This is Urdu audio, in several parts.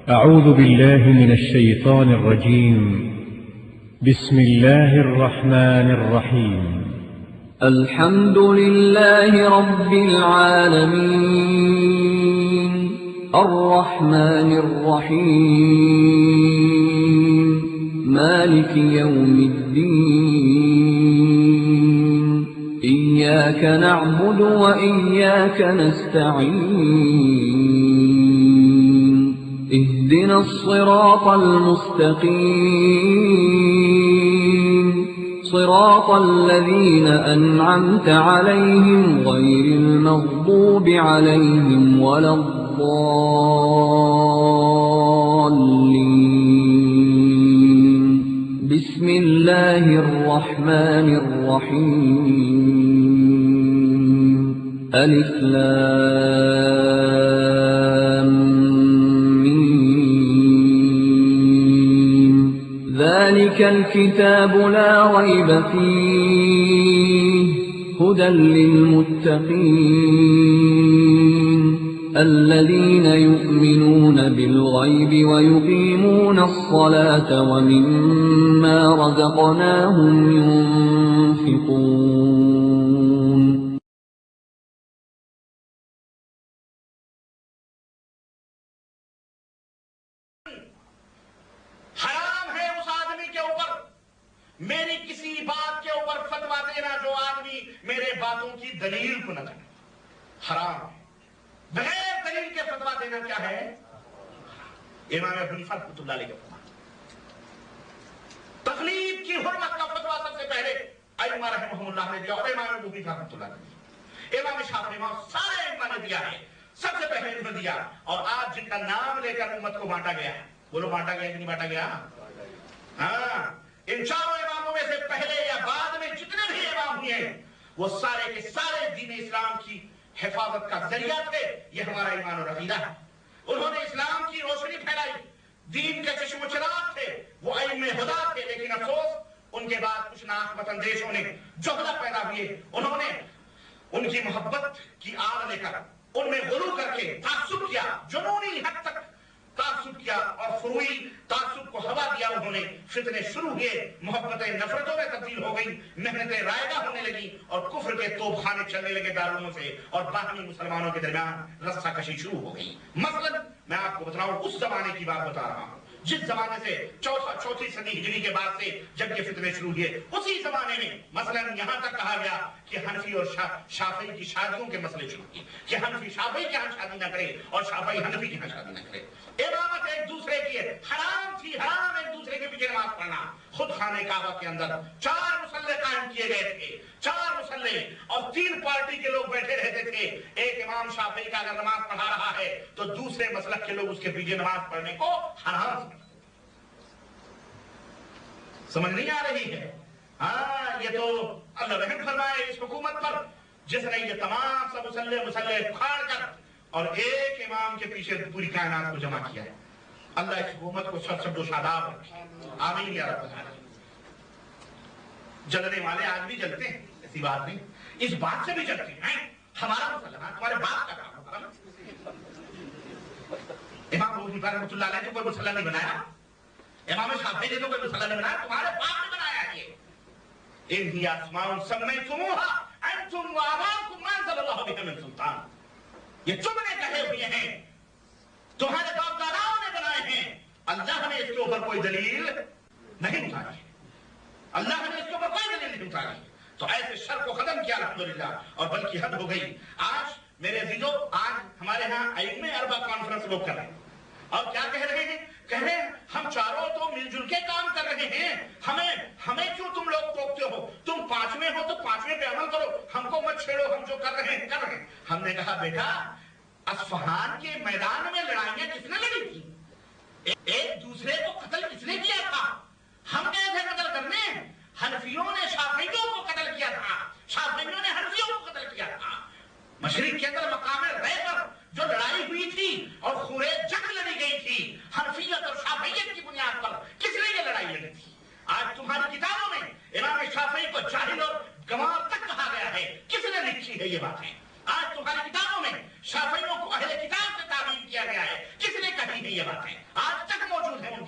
أعوذ بالله من الشيطان الرجيم. بسم الله الرحمن الرحيم. الحمد لله رب العالمين الرحمن الرحيم مالك يوم الدين إياك نعبد وإياك نستعين اهدنا الصراط المستقيم صراط الذين أنعمت عليهم غير المغضوب عليهم ولا الضالين. بسم الله الرحمن الرحيم. ألف لام ميم. ذلك الكتاب لا ريب فيه هدى للمتقين الذين يؤمنون بالغيب ويقيمون الصلاة ومما رزقناهم ينفقون. حرام ہے اس آدمی کے اوپر میری کسی بات کے اوپر فتوا دینا جو آدمی میرے باتوں کی دلیل کو نہ جانے. حرام ہے بغیر دلیل کے فتوا دینا. کیا ہے؟ امام ابو حنیفہ رحمۃ اللہ علیہ کا فتوا. تقلید کی حرمت کا فتوا سب سے پہلے ائمہ رحمہم اللہ نے دیا اور امام ابو حنیفہ رحمۃ اللہ نے دیا. امام شافعی امام سارے ائمہ نے دیا ہے. سب سے پہلے انہوں نے دیا اور آج جن کا نام لے کر امت کو بانٹا گیا ہے. بولو بانٹا گیا کہ نہیں بانٹا گیا؟ ہاں، ان چاروں اماموں میں سے پہلے یا بعد میں جتنے بھی امام ہوئے ہیں وہ سارے کے سارے دین اسلام کی حفاظت کا ذریعہ تھے. یہ ہمارا ایمان اور عقیدہ ہے. انہوں نے اسلام کی روشنی پھیلائی. دین کے چشم و چراغ تھے. وہ ائمہ ہدی تھے. لیکن افسوس ان کے بعد کچھ ناحکمت اندیشوں نے جہلا پیدا ہوئے. انہوں نے ان کی محبت کی آڑ لے کر ان میں غلو کر کے تعصب کیا. جنونی حد تک تعصب کیا اور فروئی تعصب کو ہوا دیا. انہوں نے فتنے شروع ہوئے. محبتیں نفرتوں میں تبدیل ہو گئی. محنتیں رائگاں ہونے لگی اور کفر کے توپ خانے چلنے لگے دارالعلوموں سے اور باہمی مسلمانوں کے درمیان رسہ کشی شروع ہو گئی. مثلا میں آپ کو بتاؤں اس زمانے کی بات بتا رہا ہوں جس زمانے سے چوتھی صدی ہجری کے بعد سے جب یہ فتنے شروع ہوئے. اسی زمانے میں مثلا یہاں تک کہا گیا کہ حنفی اور شافعی کی شادیوں کے مسئلے شروع ہوئے کہ حنفی شافعی کے ہاں شادی نہ کرے اور شافعی حنفی کے ہاں شادی نہ کرے. امامت ایک دوسرے کی ہے. حرام تھی حرام ایک دوسرے کے پیچھے نماز پڑھنا. خود خانہ کعبہ کے اندر 4 مصلے قائم کیے گئے تھے. 4 مصلے اور 3 پارٹی کے لوگ بیٹھے رہتے تھے. ایک امام شافعی کا اگر نماز پڑھا رہا ہے تو دوسرے مسلک کے لوگ اس کے پیچھے نماز پڑھنے کو حرام سمجھ نہیں آ رہی ہے. ہاں، یہ تو اللہ رحم فرمائے اس حکومت پر جس نے یہ تمام سب مسلے پھاڑ کر اور ایک امام کے پیچھے پوری کائنات کو جمع کیا ہے. اللہ اس حکومت کو سب و شاداب رکھے. آمین یا رب العالمین. جلنے والے آج بھی جلتے ہیں، ایسی بات نہیں. اس بات سے بھی جلتے ہیں ہمارا مسلمان تمہارے باپ کا کام ہوگا. امام ابو حنیفہ رحمۃ اللہ علیہ نے کوئی مسئلہ نہیں بنایا. امام شافعی نے کوئی مسئلہ نہیں بنایا. تمہارے باپ نے بنایا ہے. ان ہی اسماء سمیتموها انتم وآباؤکم ما انزل اللہ بها من سلطان. یہ تم نے کہے ہوئے ہیں، تمہارے باپ داداؤں نے بنائے ہیں. اللہ نے اس کے اوپر کوئی دلیل نہیں اتاری. اللہ نے اس کے اوپر کوئی دلیل نہیں اتاری. تو ایسے شر کو ختم کیا الحمدللہ. اور بلکہ حد ہو گئی. آج میرے عزیزو، آج ہمارے ہاں ائمہ اربعہ کانفرنس لوگ کر رہے ہیں اور کیا کہہ رہے ہیں؟ کہہ رہے ہیں ہم چاروں تو مل جل کے کام کر رہے ہیں. ہمیں کیوں تم لوگ ٹوکتے ہو؟ تم 5ویں ہو تو 5ویں پہ عمل کرو. ہم کو مت چھیڑو. ہم جو کر رہے ہیں کر رہے ہیں. ہم نے کہا بیٹا، اصفہان کے میدان میں لڑائیاں کس نے لڑی تھی؟ ایک دوسرے کو قتل کس نے کیا تھا؟ ہم گئے تھے قتل کرنے. حنفیوں نے شافعیوں کو قتل کیا تھا. شافعیوں نے حنفیوں کو قتل کیا تھا. مشرق کے اندر مقام رے پر جو لڑائی ہوئی تھی اور خورے جنگ لڑی گئی تھی حنفیت اور شافعیت کی بنیاد پر، کس نے یہ لڑائی لڑی تھی؟ آج تمہاری کتابوں میں امام شافعی کو جاہل اور گنوار تک کہا گیا ہے. کس نے لکھی ہے یہ باتیں؟ آج تمہاری کتابوں میں شافعیوں کو اہل کتاب سے تعبیر کیا گیا ہے. کس نے کہی ہے یہ باتیں؟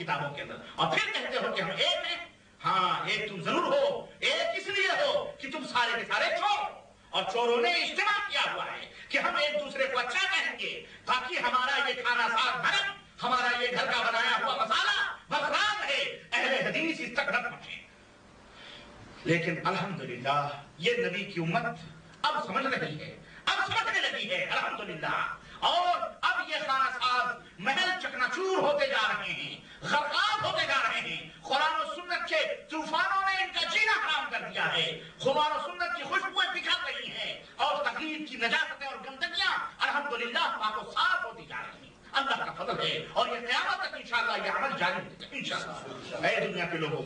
کتابوں کے اندر، اور پھر کہتے ہو کہ ہم ایک ہیں. ہاں ایک تم ضرور ہو، ایک اس لیے ہو کہ تم سارے کے سارے چور، اور چوروں نے اجتماع کیا ہوا ہے کہ ہم ایک دوسرے کو اچھا کہیں گے تاکہ ہمارا یہ کھانا ساز بھرم، ہمارا یہ گھر کا بنایا ہوا مسالہ برقرار رہے، اہل حدیث اس تک نہ پہنچے. لیکن الحمدللہ یہ نبی کی امت اب سمجھ رہی ہے، اب سمجھنے لگی ہے الحمدللہ، اور اب یہ خانہ ساز محل چکناچور ہوتے جا رہے ہیں، غرقاب ہوتے جا رہے ہیں. قرآن و سنت کے طوفانوں نے ان کا جینا حرام کر دیا ہے. قرآن و سنت کی خوشبوئیں بکھر رہی ہیں، اور تقلید کی نجاستیں اور گندگیاں الحمدللہ پاک و صاف ہوتی جا رہی ہیں. اللہ کا فضل ہے، اور یہ قیامت تک انشاءاللہ یہ عمل جاری رہے گا انشاءاللہ. اے دنیا کے لوگوں،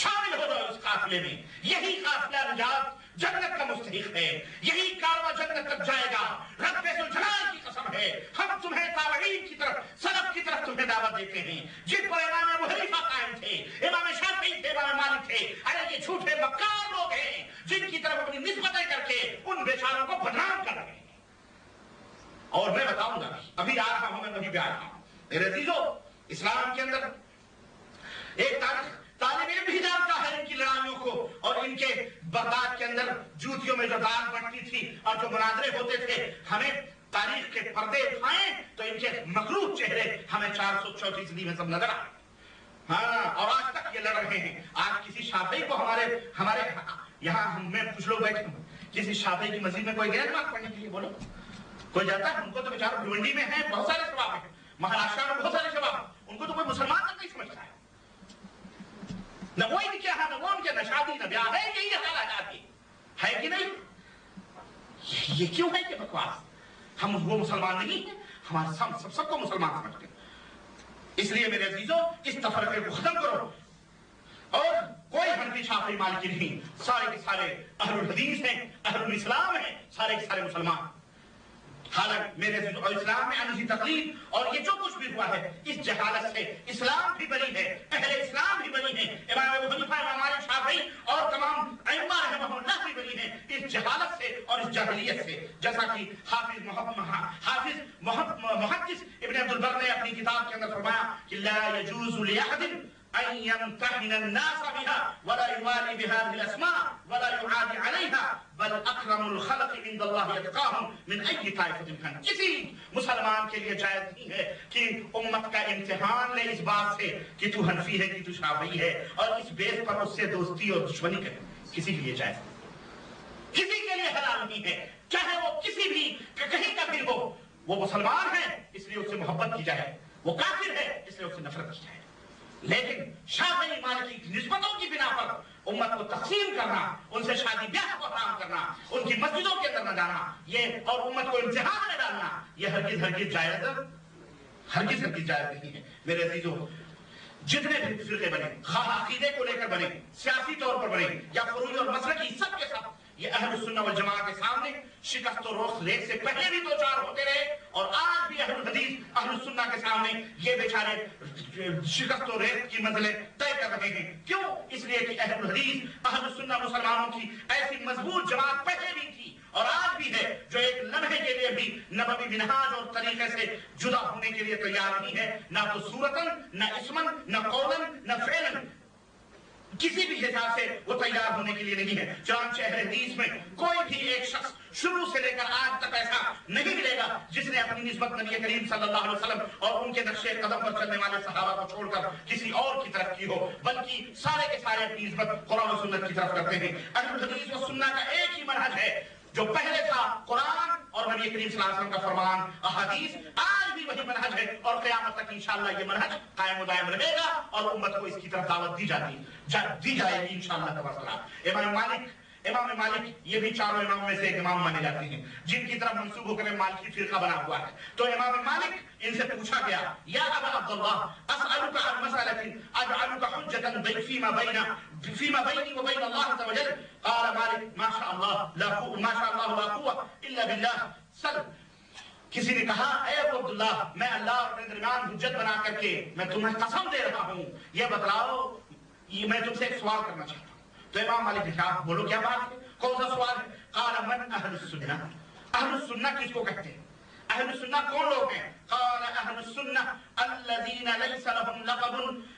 شامل ہو جاؤ اس قافلے میں. یہی قافلہ نجات جنت کا مستحق ہے، یہی کارواں جنت تک جائے گا. رب ذوالجلال کی قسم ہے، ہم تمہیں تابعین کی طرف، سلف کی طرف تمہیں دعوت دیتے ہیں، جن پر امام ابو حنیفہ قائم تھے، امام شافعی تھے، امام مالک تھے. ارے یہ جھوٹے مکار لوگ ہیں جن کی طرف اپنی نسبتیں کر کے ان بیچاروں کو بدنام کر رہے ہیں. اور میں بتاؤں گا، ابھی آ رہا ہوں، میں وہیں پہ آ رہا ہوں. میرے عزیزو، اسلام کے اندر ایک طالب علم بھی جانتا ہے ان کی لڑائیوں کو، اور ان کے بغداد کے اندر جوتیوں میں جو دال بٹتی تھی اور جو مناظرے ہوتے تھے، ہمیں تاریخ کے پردے اٹھائیں تو ان کے مکروہ چہرے ہمیں 434 میں سب نظر آئے. ہاں، اور آج تک یہ لڑ رہے ہیں. آج کسی شافعی کو ہمارے یہاں ہم میں کچھ لوگ بیٹھے ہوں، کسی شافعی کی مسجد میں کوئی گیا نماز پڑھنے کے لیے؟ بولو کوئی جاتا ہے؟ ان کو تو بیچارہ بھیونڈی میں ہے بہت سارے ثواب ہیں، مہاراشٹر میں بہت سارے ثواب ہیں، ان کو تو کوئی مسلمان تک نہیں سمجھتا ہے. نہ وہ ان کے ہاں، نہ وہ ان کے، نہ شادی نہ بیاہ ہے. یہی حال آجاتی ہے کہ نہیں؟ یہ کیوں ہے کہ بکواس؟ ہم وہ مسلمان نہیں ہیں، ہمارے سب کو مسلمان سمجھتے ہیں. اس لیے میرے عزیزوں، اس تفرقے کو ختم کرو، اور کوئی حنفی شافعی مالکی نہیں، سارے کے سارے اہل الحدیث ہیں، اہل الاسلام ہیں، سارے کے سارے مسلمان. حالانکہ میرے عزیزوں، اسلام میں انہی تقلید اور یہ جو کچھ بھی ہوا ہے، اس جہالت سے اسلام بھی بری ہے، اہل اسلام بھی بری ہیں. امام ابو حنیفہ، امام مالک، شافعی اور تمام ائمہ رحمہ اللہ بھی بری ہیں اس جہالت سے اور اس جاہلیت سے. جیسا کہ حافظ محدث ابن عبد البر نے اپنی کتاب کے اندر فرمایا کہ لا يجوز لأحد أن يمتحن الناس بها ولا يوالي بهذه الأسماء ولا يعادي عليها بل أكرم الخلق عند الله يتقاهم من أي طائفة كان. کسی مسلمان کے لیے جائز نہیں ہے کہ امت کا امتحان لے اس بات سے کہ تو حنفی ہے کہ تو شافعی ہے، اور اس بیس پر اس سے دوستی اور دشمنی کرے. کسی کے لیے جائز نہیں، کسی کے لیے حلال نہیں ہے، چاہے وہ کسی بھی کہیں کا بھی ہو. وہ مسلمان ہے اس لیے اس سے محبت کی جائے، وہ کافر ہے اس لیے اس سے نفرت کی جائے. لیکن شافعی مالکی کی نسبتوں کی بنا پر امت کو تقسیم کرنا، ان سے شادی بیاہ کو حرام کرنا، ان کی مسجدوں کے اندر نہ جانا، یہ اور امت کو امتحان میں ڈالنا، یہ ہرگز جائز نہیں ہے. میرے عزیزوں، جتنے بھی فرقے بنے، خواہ عقیدے کو لے کر بنے، سیاسی طور پر بنے یا فروعی اور مسلکی، سب کے ساتھ یہ اہل السنہ والجماعہ کے سامنے شکست و ریت سے پہلے بھی دو چار ہوتے رہے، اور آج بھی اہل الحدیث اہل السنہ کے سامنے یہ بیچارے شکست و ریت کی منزلیں طے کر رہے ہیں. کیوں؟ اس لیے کہ اہل الحدیث اہل السنہ مسلمانوں کی ایسی مضبوط جماعت پہلے بھی تھی اور آج بھی ہے، جو ایک لمحے کے لیے بھی نبوی منہاج اور طریقے سے جدا ہونے کے لیے تیار نہیں ہے، نہ تو صورتاً، نہ اسماً، نہ قولاً، نہ فعلاً. کسی بھی حساب سے وہ تیار ہونے کے لیے نہیں ہے. چنانچہ اہل حدیث میں کوئی بھی ایک شخص شروع سے لے کر آج تک ایسا نہیں ملے گا جس نے اپنی نسبت نبی کریم صلی اللہ علیہ وسلم اور ان کے نقش قدم پر چلنے والے صحابہ کو چھوڑ کر کسی اور کی طرف کی ہو، بلکہ سارے کے سارے اپنی نسبت قرآن و سنت کی طرف کرتے ہیں. اہل الحدیث و سنہ کا ایک ہی منہج ہے جو پہلے تھا، قرآن اور نبی کریم صلی اللہ علیہ وسلم کا فرمان، احادیث. آج بھی وہی منہج ہے اور قیامت تک انشاءاللہ یہ منہج قائم و دائم رہے گا اور امت کو اس کی طرف دعوت دی جائے گی انشاءاللہ تبارک. امام مالک یہ بھی چاروں اماموں میں سے ایک امام مانے جاتے ہیں جن کی طرف منسوب ہو کر مالکی فرقہ بنا ہوا ہے. تو امام مالک ان سے پوچھا گیا، یا ابا عبداللہ اسألک عن مسألة اجعلک حجة فيما بینی و بین اللہ عز وجل. قال مالک ما شاء اللہ لا قوة الا باللہ. سر کسی نے کہا، اے ابو عبداللہ، میں اللہ اور اپنے درمیان حجت بنا کر کے میں تمہیں قسم دے رہا ہوں، یہ بتلاؤ، یہ میں تم سے ایک سوال کرنا چاہتا ہوں. تو امام مالک نے کہا، بولو کیا بات ہے، کون سا سوال ہے؟ قال من اہل السنہ. اہل السنہ کس کو کہتے ہیں؟ اہل السنہ کون لوگ ہیں؟ قال اہل السنہ الذین لیس لهم لقب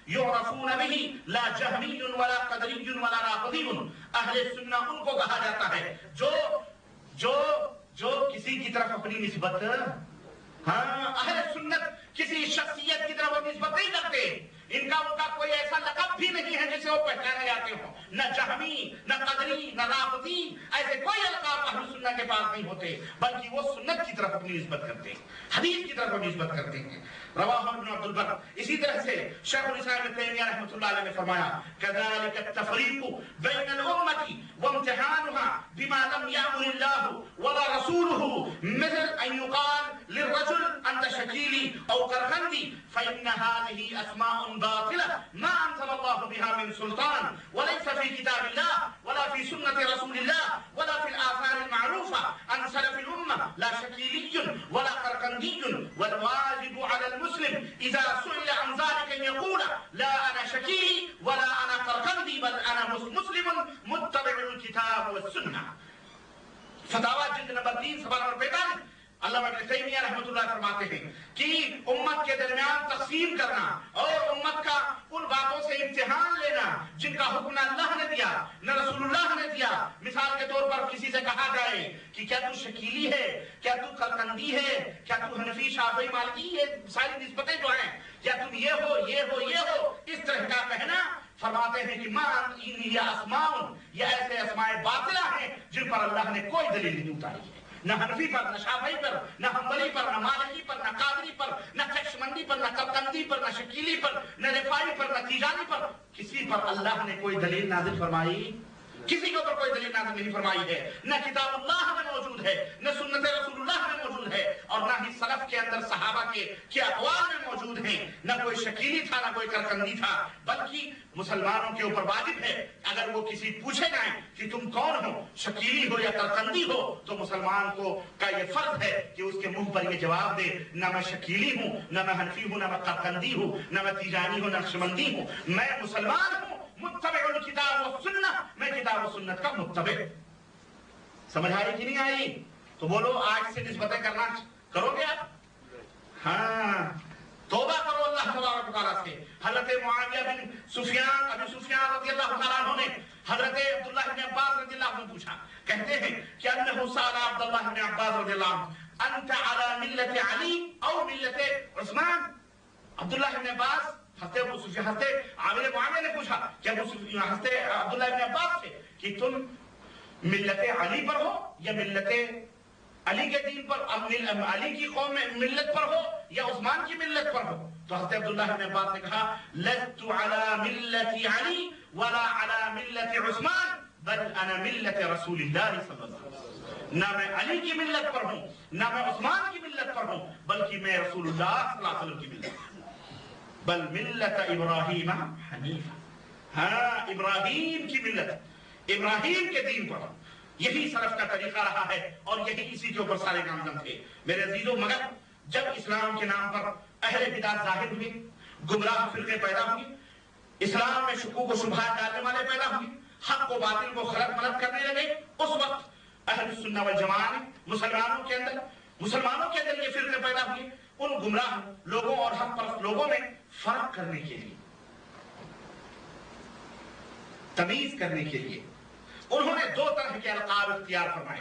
يعرفون به لا جهمي ولا قدري ولا رافضي. اہل سنہ ان کو کہا جاتا ہے جو کسی کی طرف اپنی نسبت، اہل سنت کسی شخصیت کی طرف نسبت نہیں کرتے. ان کا کوئی ایسا لقب بھی نہیں ہے جسے وہ پہچانے جاتے ہوں. نہ جہمی، نہ قدری، نہ رافضی، ایسے کوئی القاب اہل سنت کے پاس نہیں ہوتے، بلکہ وہ سنت کی طرف اپنی نسبت کرتے ہیں، حدیث کی طرف نسبت کرتے ہیں. رواہ ابن عبد البر. اسی طرح سے شیخ الاسلام ابن تیمیہ رحمۃ اللہ علیہ نے فرمایا كذلك التفريق بين الأمة وامتحانها بما لم يأمر الله ولا رسوله، مثل أن يقال للرجل أنت شكيلي أو قرقندي، فإن هذه أسماء باطلة ما أنزل الله بها من سلطان، وليس في كتاب الله ولا في سنة رسول الله ولا في الآثار المعروفة عن سلف الأمة، لا شكيلي ولا قرقندي. والواجب على المسلم إذا سئل عن ذلك أن يقول لا أنا شكيلي ولا أنا قرقندي بل أنا مسلم متبع الكتاب والسنة. فتاوی جلد نمبر 3 صفحہ نمبر 45. علامہ ابن تیمیہ رحمۃ اللہ فرماتے ہیں کہ امت کے درمیان تقسیم کرنا اور امت کا ان باتوں سے امتحان لینا جن کا حکم نہ اللہ نے دیا نہ رسول اللہ نے دیا. مثال کے طور پر کسی سے کہا جائے کہ کیا تو شکیلی ہے، کیا تو قرقندی ہے، کیا تو حنفی شافعی مالکی، یہ ساری نسبتیں جو ہیں، کیا تم یہ ہو، اس طرح کا کہنا. فرماتے ہیں کہ یہ اسماء، یہ ایسے اسماء باطلہ ہیں جن پر اللہ نے کوئی دلیل نہیں اتاری ہے، نہ حنفی پر، نہ شافعی پر، نہ حنبلی پر، نہ مالکی پر، نہ قادری پر، نہ نقشبندی پر، نہ قرقندی پر، نہ شکیلی پر، نہ رفاعی پر، نہ تیجانی پر. کسی پر اللہ نے کوئی دلیل نازل فرمائی؟ کسی کے اوپر کوئی دلیل نازل نہیں فرمائی ہے. نہ کتاب اللہ میں موجود ہے، نہ سنت رسول اللہ میں موجود ہے، اور نہ ہی سلف کے اندر صحابہ کے اقوال میں موجود ہیں. نہ کوئی شکیلی تھا، نہ کوئی قرقندی تھا. بلکہ مسلمانوں کے اوپر واجب ہے اگر وہ کسی پوچھے جائیں کہ تم کون ہو، شکیلی ہو یا قرقندی ہو، تو مسلمان کا یہ فرض ہے کہ اس کے منہ پر یہ جواب دے نہ میں شکیلی ہوں، نہ میں حنفی ہوں، نہ میں قرقندی ہوں، نہ میں تیجانی ہوں، نہ نقشبندی ہوں. میں مسلمان ہوں، متبع الکتاب و سنہ، میں کتاب و سنت کا متبع. سمجھ آئی کہ نہیں آئی؟ تو بولو آج سے نسبتیں کرو گے آپ؟ ہاں، توبہ کرو اللہ تبارک و تعالیٰ سے. حضرت معاویہ بن سفیان، ابی سفیان رضی اللہ تعالیٰ عنہ نے حضرت عبداللہ بن عباس رضی اللہ عنہ پوچھا، کہتے ہیں کہ انہ سأل عبداللہ بن عباس رضی اللہ عنہ انت علی ملت علی او ملت عثمان. عبداللہ بن عباس حضرت عامر معاویہ نے پوچھا کہ حضرت عبداللہ بن عباس سے کہ تم ملت علی پر ہو یا ملت علی کے دین پر، علی کی قوم میں ملت پر ہو یا عثمان کی ملت پر ہو. تو حضرت عبداللہ بن عباس نے کہا لست علی ملت علی ولا علی ملت عثمان بل انا ملت رسول اللہ صلی اللہ علیہ وسلم. نہ میں علی کی ملت پر ہوں، نہ میں عثمان کی ملت پر ہوں، بلکہ میں رسول اللہ صلی اللہ علیہ وسلم کی ملت پر ہوں. بل ملت ابراہیم حنیفہ. ہاں، ابراہیم کی ملت، ابراہیم کے دین پر. یہی سلف کا طریقہ رہا ہے اور یہی اسی کے اوپر سارے نامزد تھے. میرے عزیزو، مگر جب اسلام کے نام پر اہل بدعت ظاہر ہوئے، گمراہ فرقے پیدا ہوئے، اسلام میں شکوک و شبہات ڈالنے والے پیدا ہوئے، حق و باطل کو خلط ملط کرنے لگے، اس وقت اہل سنہ والجماعہ نے مسلمانوں کے اندر یہ فرقے پیدا ہوئے. ان گمراہ لوگوں اور حق پرست لوگوں میں فرق کرنے کے لیے، تمیز کرنے کے لیے انہوں نے دو طرح کے القاب اختیار فرمائے.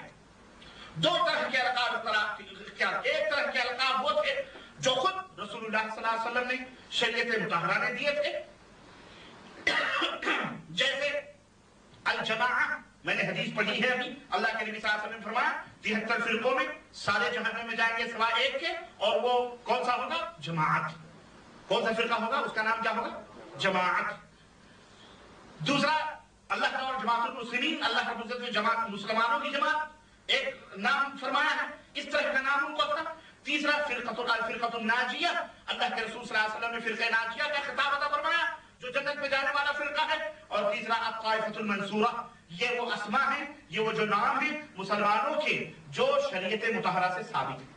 دو طرح کے القاب اختیار. ایک طرح کے القاب وہ تھے جو خود رسول اللہ صلی اللہ علیہ وسلم نے شریعت مطہرہ نے دیے تھے، جیسے الجماعہ. میں نے حدیث پڑھی ہے ابھی، اللہ کے نبی صلی اللہ علیہ وسلم نے فرمایا 73 فرقوں میں سارے جہنم میں جائیں گے سوائے ایک کے، اور وہ کون سا ہوگا؟ جماعت. کون سا فرقہ ہوگا؟ اس کا نام کیا ہوگا؟ جماعت. دوسرا اللہ کا اور جماعت المسلمین، اللہ کا عزت میں جماعت مسلمانوں کی جماعت ایک نام فرمایا ہے، اس طرح کا نام ان کو تھا. تیسرا فرقۃ الناجیہ، اللہ کے رسول صلی اللہ علیہ وسلم نے فرقہ ناجیہ کا خطاب عطا فرمایا جو جنت میں جانے والا فرقہ ہے. اور تیسرا الطائفۃ المنصورہ، یہ وہ اسماء ہیں، یہ وہ جو نام ہیں مسلمانوں کے جو شریعت مطہرہ سے ثابت ہیں،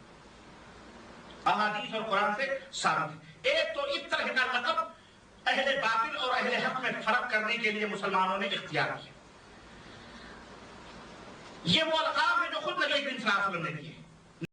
احادیث اور قرآن سے ثابت ہیں. ایک تو اس طرح کا لقب اہل باطل اور اہل حق میں فرق کرنے کے لیے مسلمانوں نے اختیار کیا. یہ وہ القاب ہیں جو خود نبی کریم صلی اللہ علیہ وسلم نے دیے.